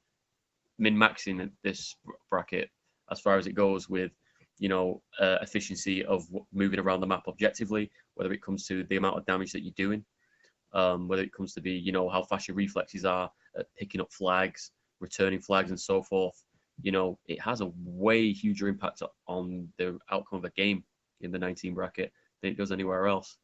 Min-maxing this bracket as far as it goes with, you know, efficiency of moving around the map objectively, whether it comes to the amount of damage that you're doing, whether it comes to be, you know, how fast your reflexes are at picking up flags, returning flags, and so forth. You know, it has a way huger impact on the outcome of a game in the 19 bracket than it does anywhere else.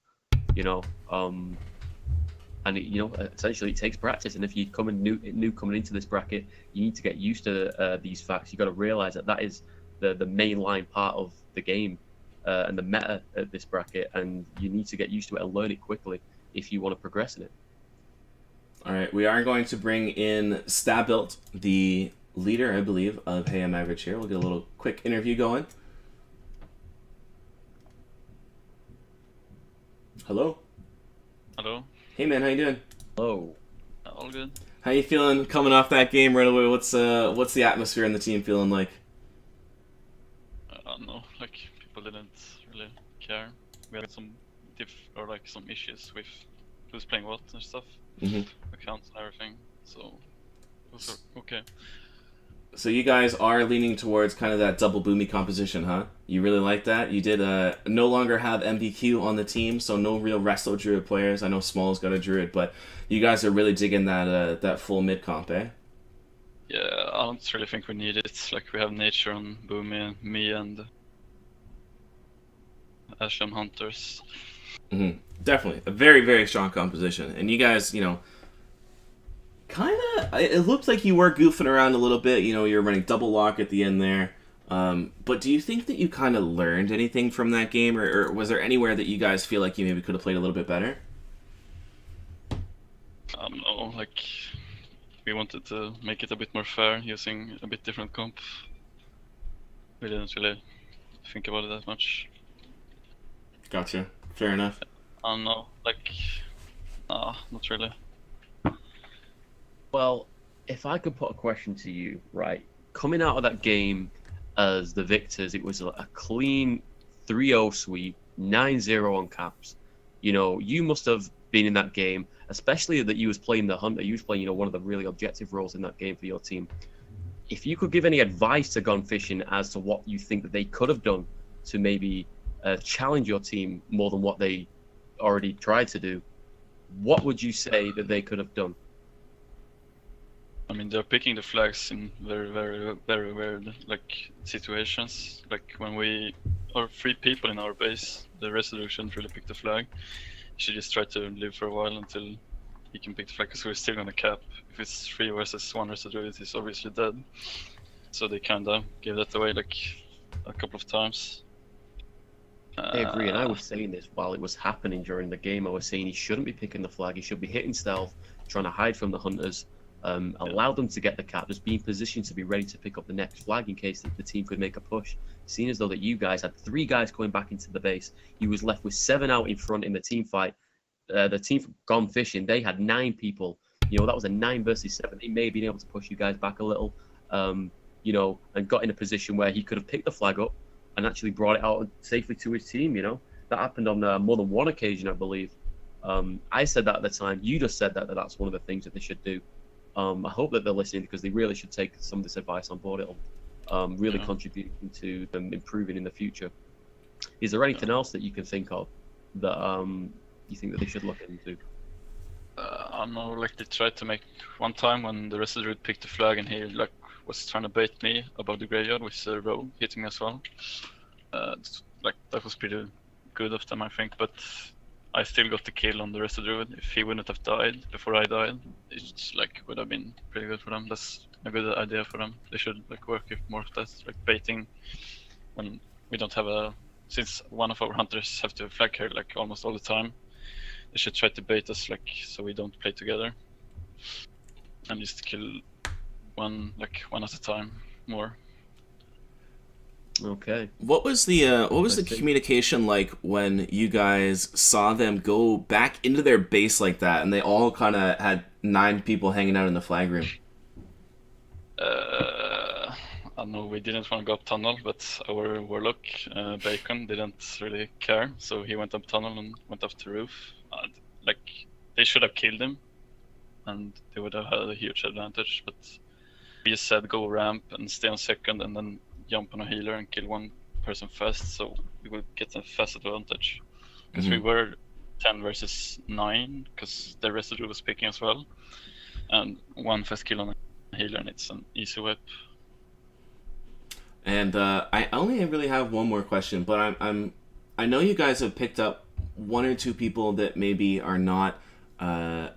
You know, and it, you know, essentially it takes practice. And if you come in new coming into this bracket, you need to get used to these facts. You got to realize that is the mainline part of the game and the meta of this bracket, and you need to get used to it and learn it quickly if you want to progress in it. All right, we are going to bring in Stabuilt, the leader, I believe, of Hey I'm Average here. We'll get a little quick interview going. Hello. Hello. Hey man, how you doing? Hello. All good. How you feeling coming off that game right away? What's the atmosphere and the team feeling like? I don't know. Like, people didn't really care. We had some some issues with who's playing what and stuff. Accounts and everything. So it was okay. So you guys are leaning towards kind of that double boomy composition, huh? You really like that? You did no longer have MBQ on the team, so no real Resto Druid players. I know Small's got a Druid, but you guys are really digging that full mid comp, eh? Yeah, I don't really think we need it. Like, we have Nature on Boomy and me and Asham Hunters. Definitely. A very, very strong composition. And you guys, you know, kind of, it looked like you were goofing around a little bit. You know, you were running double lock at the end there. But do you think that you kind of learned anything from that game? Or was there anywhere that you guys feel like you maybe could have played a little bit better? I don't know, like, we wanted to make it a bit more fair using a bit different comp. We didn't really think about it that much. Gotcha. Fair enough. I don't know, like, nah, not really. Well, if I could put a question to you, right? Coming out of that game as the victors, it was a clean 3-0 sweep, 9-0 on caps. You know, you must have been in that game, especially that you was playing the hunter. You was playing, you know, one of the really objective roles in that game for your team. If you could give any advice to Gone Fishing as to what you think that they could have done to maybe challenge your team more than what they already tried to do, what would you say that they could have done? I mean, they're picking the flags in very, very, very weird like situations. Like when we are 3 people in our base, the resident shouldn't really pick the flag. He should just try to live for a while until he can pick the flag, because we're still gonna cap. If it's 3 versus 1 resident, he's obviously dead. So they kinda gave that away like a couple of times. I agree, and I was saying this while it was happening during the game. I was saying he shouldn't be picking the flag. He should be hitting stealth, trying to hide from the hunters. Allow them to get the cap, just be in position to be ready to pick up the next flag in case the team could make a push. Seeing as though that you guys had 3 guys going back into the base, you was left with 7 out in front in the team fight. The team from Gone Fishing, they had 9 people. You know, that was a 9 versus 7. They may have been able to push you guys back a little, you know, and got in a position where he could have picked the flag up and actually brought it out safely to his team. You know, that happened on more than one occasion, I believe. I said that at the time. You just said that that's one of the things that they should do. I hope that they're listening, because they really should take some of this advice on board. It'll really contribute to them improving in the future. Is there anything else that you can think of that you think that they should look into? I don't know, like they tried to make one time when the resident picked the flag and he like was trying to bait me above the graveyard with the rogue hitting me as well. Like that was pretty good of them, I think, but I still got the kill on the rest of the druid. If he wouldn't have died before I died, it's like would have been pretty good for them. That's a good idea for them. They should like work with more of that, like baiting when we don't have a. Since one of our hunters have to flag here like almost all the time, they should try to bait us like so we don't play together, and just kill one at a time more. Okay. What was the communication like when you guys saw them go back into their base like that, and they all kind of had 9 people hanging out in the flag room? I know we didn't want to go up tunnel, but our warlock Bacon didn't really care, so he went up tunnel and went up the roof. Like they should have killed him, and they would have had a huge advantage. But we just said go ramp and stay on second, and then jump on a healer and kill one person fast, so we would get a fast advantage. Because we were 10 versus 9, because the residue was picking as well, and one fast kill on a healer, and it's an easy whip. And I only really have one more question, but I know you guys have picked up 1 or 2 people that maybe are not, at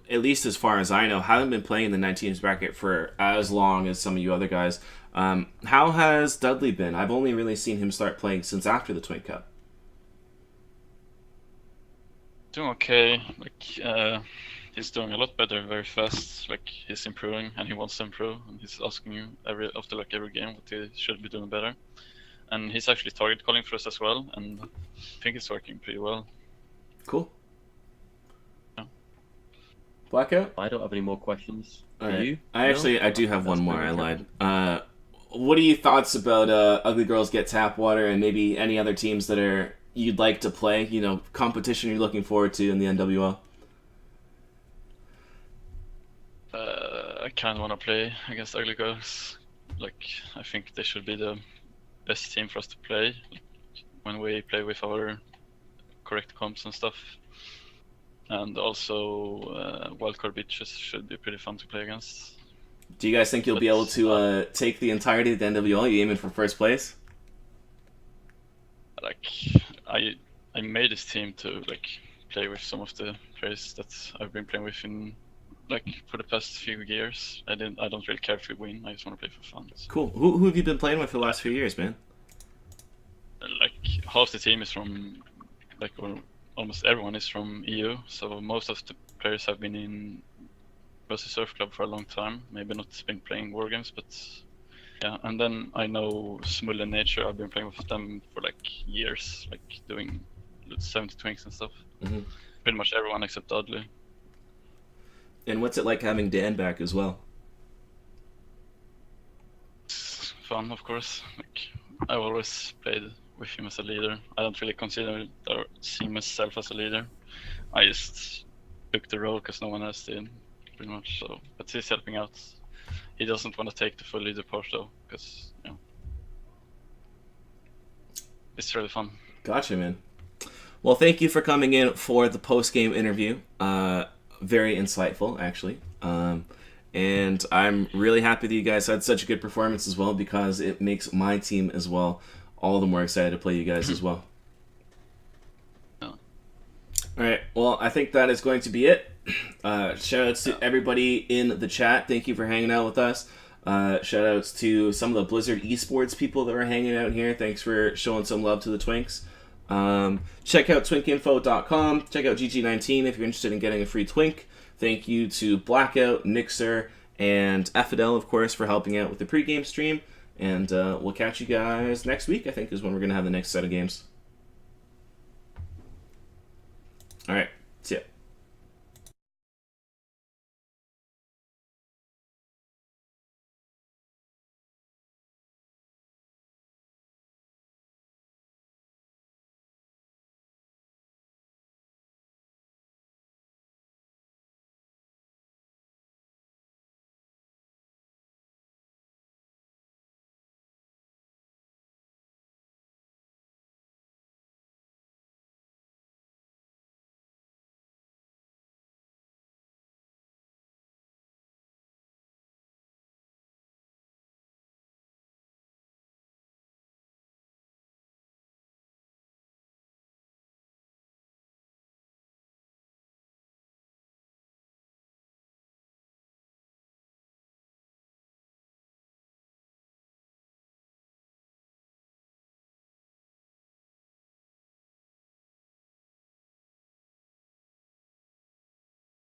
least as far as I know, haven't been playing the 19s bracket for as long as some of you other guys. How has Dudley been? I've only really seen him start playing since after the Twin Cup. Doing okay. Like he's doing a lot better very fast. Like he's improving and he wants to improve, and he's asking you after every game what he should be doing better. And he's actually target calling for us as well, and I think it's working pretty well. Cool. Yeah. Blackout? I don't have any more questions. All Do right. you? I do have one more. I lied. What are your thoughts about Ugly Girls Get Tap Water, and maybe any other teams that you'd like to play? You know, competition you're looking forward to in the NWL? I kind of want to play against Ugly Girls. Like I think they should be the best team for us to play when we play with our correct comps and stuff. And also wildcard bitches should be pretty fun to play against. Do you guys think you'll be able to take the entirety of the NWL? Are you aiming for first place? Like I made this team to like play with some of the players that I've been playing with in like for the past few years. I don't really care if we win. I just want to play for fun. So. Cool. Who have you been playing with for the last few years, man? Like half the team is from or almost everyone is from EU. So most of the players have been in was a surf club for a long time. Maybe not been playing Wargames, but yeah. And then I know Smul and Nature. I've been playing with them for like years, like doing 70 twinks and stuff. Pretty much everyone except Dudley. And what's it like having Dan back as well? It's fun, of course. Like, I've always played with him as a leader. I don't really consider or see myself as a leader. I just took the role because no one else did, pretty much. So, but he's helping out. He doesn't want to take the full leader part though, because it's really fun. Gotcha, man. Well, thank you for coming in for the post-game interview. Very insightful, actually. And I'm really happy that you guys had such a good performance as well, because it makes my team as well all the more excited to play you guys as well. All right, well, I think that is going to be it. Shout outs to everybody in the chat. Thank you for hanging out with us. Shout outs to some of the Blizzard esports people that are hanging out here. Thanks for showing some love to the Twinks. Check out twinkinfo.com. Check out GG19 if you're interested in getting a free Twink. Thank you to Blackout, Nixer, and Affidel, of course, for helping out with the pregame stream. And we'll catch you guys next week, I think, is when we're going to have the next set of games. All right. See ya.